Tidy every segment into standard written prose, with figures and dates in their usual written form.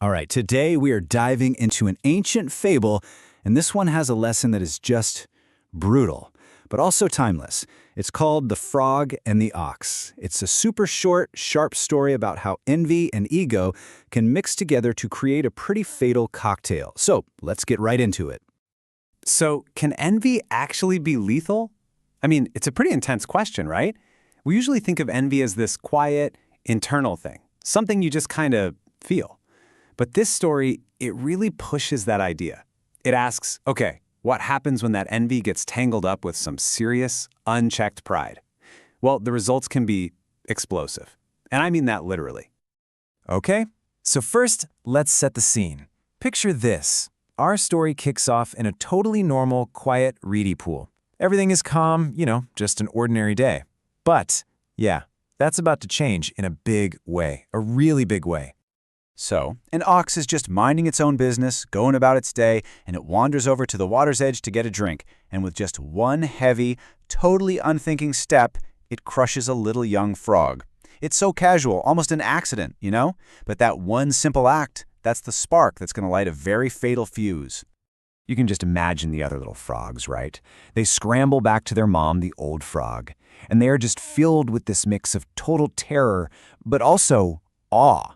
All right, today we are diving into an ancient fable, and this one has a lesson that is just brutal, but also timeless. It's called The Frog and the Ox. It's a super short, sharp story about how envy and ego can mix together to create a pretty fatal cocktail. So let's get right into it. So, can envy actually be lethal? I mean, it's a pretty intense question, right? We usually think of envy as this quiet, internal thing, something you just kind of feel. But this story, it really pushes that idea. It asks, okay, what happens when that envy gets tangled up with some serious, unchecked pride? Well, the results can be explosive. And I mean that literally. Okay, so first, let's set the scene. Picture this. Our story kicks off in a totally normal, quiet, reedy pool. Everything is calm, just an ordinary day. But, yeah, that's about to change in a big way, a really big way. So, an ox is just minding its own business, going about its day, and it wanders over to the water's edge to get a drink. And with just one heavy, totally unthinking step, it crushes a little young frog. It's so casual, almost an accident, But that one simple act, that's the spark that's going to light a very fatal fuse. You can just imagine the other little frogs, right? They scramble back to their mom, the old frog, and they are just filled with this mix of total terror, but also awe.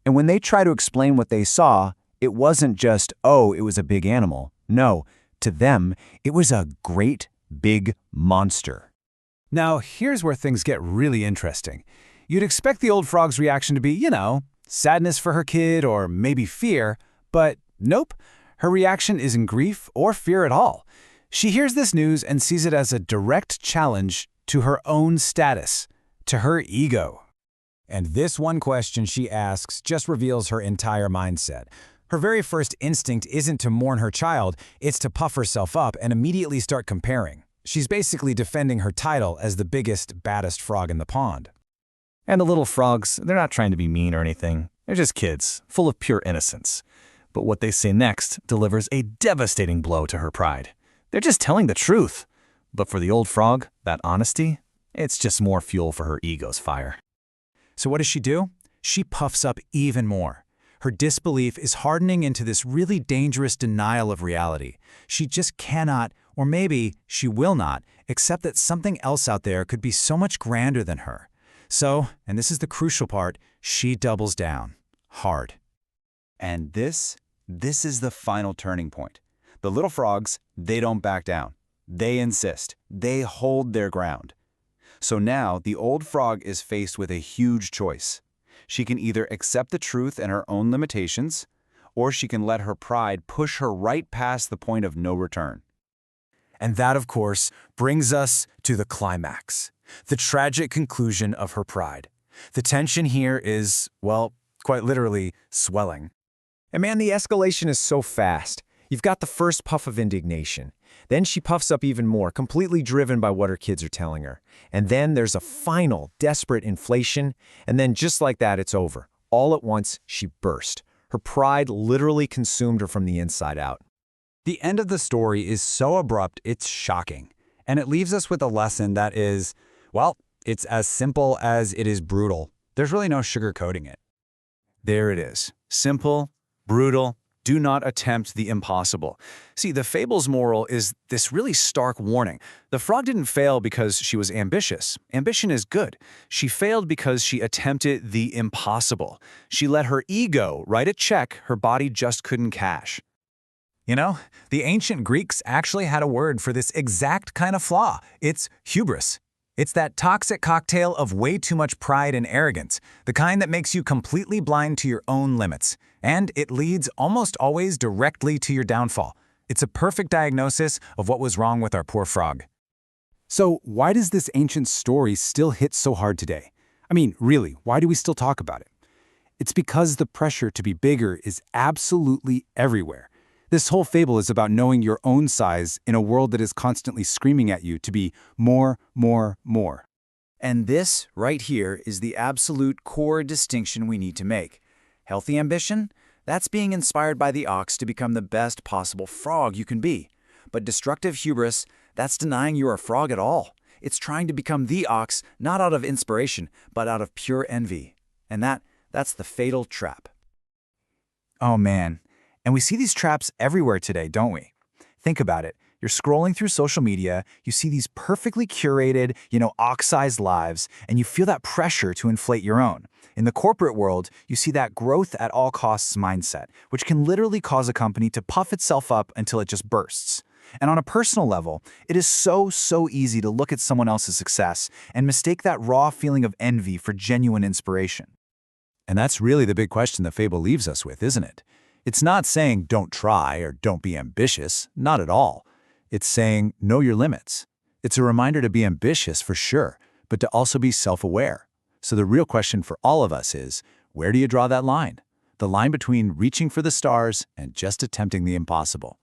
And when they try to explain what they saw, it wasn't just, oh, it was a big animal. No, to them, it was a great big monster. Now, here's where things get really interesting. You'd expect the old frog's reaction to be, sadness for her kid or maybe fear, but nope. Her reaction isn't grief or fear at all. She hears this news and sees it as a direct challenge to her own status, to her ego. And this one question she asks just reveals her entire mindset. Her very first instinct isn't to mourn her child, it's to puff herself up and immediately start comparing. She's basically defending her title as the biggest, baddest frog in the pond. And the little frogs, they're not trying to be mean or anything. They're just kids, full of pure innocence. But what they say next delivers a devastating blow to her pride. They're just telling the truth. But for the old frog, that honesty, it's just more fuel for her ego's fire. So what does she do? She puffs up even more. Her disbelief is hardening into this really dangerous denial of reality. She just cannot, or maybe she will not, accept that something else out there could be so much grander than her. So, and this is the crucial part, she doubles down. Hard. And this is the final turning point. The little frogs, they don't back down. They insist. They hold their ground. So now the old frog is faced with a huge choice. She can either accept the truth and her own limitations, or she can let her pride push her right past the point of no return. And that, of course, brings us to the climax, the tragic conclusion of her pride. The tension here is, well, quite literally, swelling. And man, the escalation is so fast. You've got the first puff of indignation. Then she puffs up even more, completely driven by what her kids are telling her. And then there's a final, desperate inflation, and then just like that, it's over. All at once, she burst. Her pride literally consumed her from the inside out. The end of the story is so abrupt, it's shocking. And it leaves us with a lesson that is, well, it's as simple as it is brutal. There's really no sugarcoating it. There it is. Simple, brutal. Do not attempt the impossible. See, the fable's moral is this really stark warning. The frog didn't fail because she was ambitious. Ambition is good. She failed because she attempted the impossible. She let her ego write a check her body just couldn't cash. The ancient Greeks actually had a word for this exact kind of flaw. It's hubris. It's that toxic cocktail of way too much pride and arrogance, the kind that makes you completely blind to your own limits. And it leads almost always directly to your downfall. It's a perfect diagnosis of what was wrong with our poor frog. So why does this ancient story still hit so hard today? I mean, really, why do we still talk about it? It's because the pressure to be bigger is absolutely everywhere. This whole fable is about knowing your own size in a world that is constantly screaming at you to be more, more, more. And this, right here, is the absolute core distinction we need to make. Healthy ambition? That's being inspired by the ox to become the best possible frog you can be. But destructive hubris, that's denying you're a frog at all. It's trying to become the ox, not out of inspiration, but out of pure envy. And that's the fatal trap. Oh man. And we see these traps everywhere today, don't we? Think about it. You're scrolling through social media, you see these perfectly curated, ox-sized lives, and you feel that pressure to inflate your own. In the corporate world, you see that growth at all costs mindset, which can literally cause a company to puff itself up until it just bursts. And on a personal level, it is so easy to look at someone else's success and mistake that raw feeling of envy for genuine inspiration. And that's really the big question the fable leaves us with, isn't it? It's not saying don't try or don't be ambitious, not at all. It's saying know your limits. It's a reminder to be ambitious for sure, but to also be self-aware. So the real question for all of us is, where do you draw that line? The line between reaching for the stars and just attempting the impossible.